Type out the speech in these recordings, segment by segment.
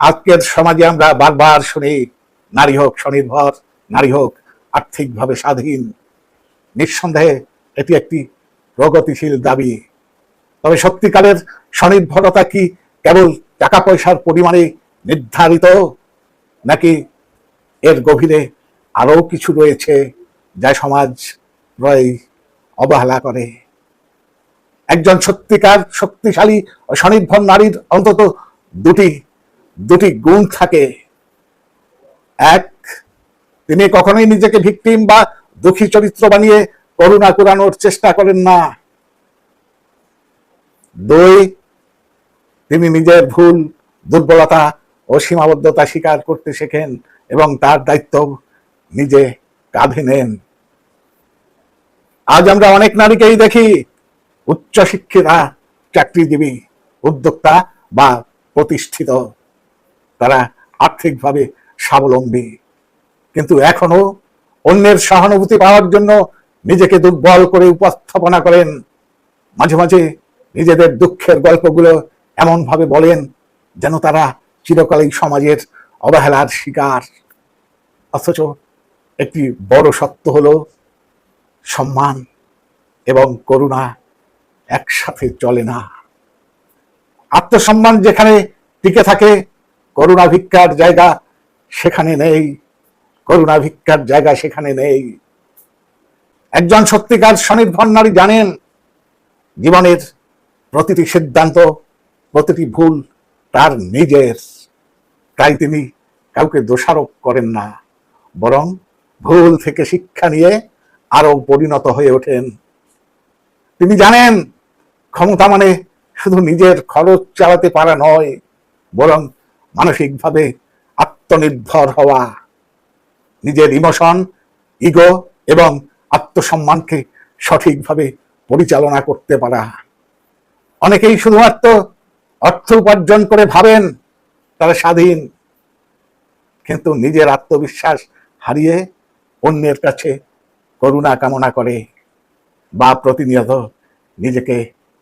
আজকের সমাজে আমরা বারবার শুনি নারী হোক স্বনির্ভর, নারী হোক আর্থিকভাবে স্বাধীন। নিঃসন্দেহে এটি একটি প্রগতিশীল দাবি। তবে সত্যিকারের স্বনির্ভরতা কি কেবল টাকা পয়সার পরিমাণে নির্ধারিত, নাকি এর গভীরে আরও কিছু রয়েছে যা সমাজ প্রায় অবহেলা করে? একজন সত্যিকার শক্তিশালী ও স্বনির্ভর নারীর অন্তত দুটি গুণ থাকে। এক, তিনি কখনোই নিজেকে ভিকটিম বা দুঃখী চরিত্র বানিয়ে করুণা কুড়ানোর চেষ্টা করেন না। দুই, তিনি নিজের ভুল, দুর্বলতা ও সীমাবদ্ধতা স্বীকার করতে শেখেন এবং তার দায়িত্ব নিজে কাঁধে নেন। আজ আমরা অনেক নারীকেই দেখি উচ্চশিক্ষিতা, চাকরিজীবী, উদ্যোক্তা বা প্রতিষ্ঠিত। তারা আর্থিকভাবে স্বাবলম্বী, কিন্তু এখনো অন্যের সহানুভূতি পাওয়ার জন্য নিজেকে দুর্বল করে উপস্থাপনা করেন। মাঝে মাঝে নিজেদের দুঃখের গল্পগুলো এমন ভাবে বলেন যেন তারা চিরকালই সমাজের অবহেলার শিকার। অথচ একটি বড় সত্য হলো, সম্মান এবং করুণা একসাথে চলে না। আত্মসম্মান যেখানে টিকে থাকে, করুণা ভিক্ষার জায়গা সেখানে নেই। করুণা ভিক্ষার জায়গা সেখানে নেই। একজন সত্যিকার স্বনির্ভর নারী জানেন জীবনের প্রতিটি সিদ্ধান্ত, প্রতিটি ভুল তার নিজের। তাই তিনি কাউকে দোষারোপ করেন না, বরং ভুল থেকে শিক্ষা নিয়ে আরো পরিণত হয়ে ওঠেন। তিনি জানেন ক্ষমতা মানে শুধু নিজের খরচ চালাতে পারা নয়, বরং মানসিকভাবে আত্মনির্ভর হওয়া, নিজের ইমোশন, ইগো এবং আত্মসম্মানকে সঠিকভাবে পরিচালনা করতে পারা। অনেকেই শুধুমাত্র অর্থ উপার্জন করে ভাবেন তারা স্বাধীন, কিন্তু নিজের আত্মবিশ্বাস হারিয়ে অন্যের কাছে করুণা কামনা করে বা প্রতিনিয়ত নিজেকে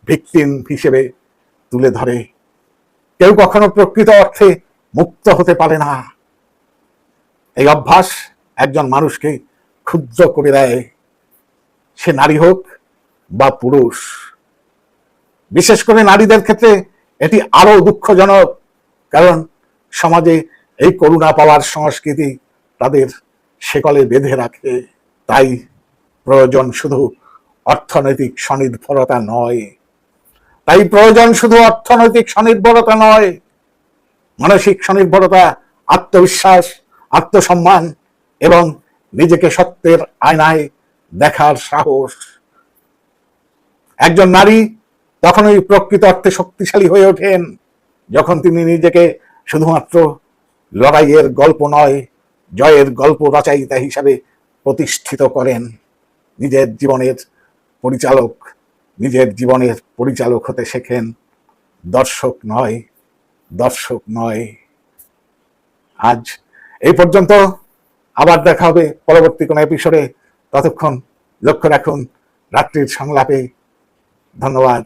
ভিকটিম হিসেবে তুলে ধরে। কেউ কখনো প্রকৃত অর্থে মুক্ত হতে পারে না। এই অভ্যাস একজন মানুষকে ক্ষুদ্র করে দেয়, সে নারী হোক বা পুরুষ। বিশেষ করে নারীদের ক্ষেত্রে এটি আরো দুঃখজনক, কারণ সমাজে এই করুণা পাওয়ার সংস্কৃতি তাদের শেকলে বেঁধে রাখে। তাই প্রয়োজন শুধু অর্থনৈতিক স্বনির্ভরতা নয়, মানসিক স্বনির্ভরতা, আত্মবিশ্বাস, আত্মসম্মান এবং নিজেকে সত্যের আয়নায় দেখার সাহস। একজন নারী তখনই প্রকৃত অর্থে শক্তিশালী হয়ে ওঠেন যখন তিনি নিজেকে শুধুমাত্র লড়াইয়ের গল্প নয়, জয়ের গল্প রচয়িতা হিসাবে প্রতিষ্ঠিত করেন। নিজের জীবনের পরিচালক হতে শেখেন, দর্শক নয়। আজ এই পর্যন্ত, আবার দেখা হবে পরবর্তী কোনো এপিসোডে। ততক্ষণ লক্ষ্য রাখুন রাত্রির সংলাপে। ধন্যবাদ।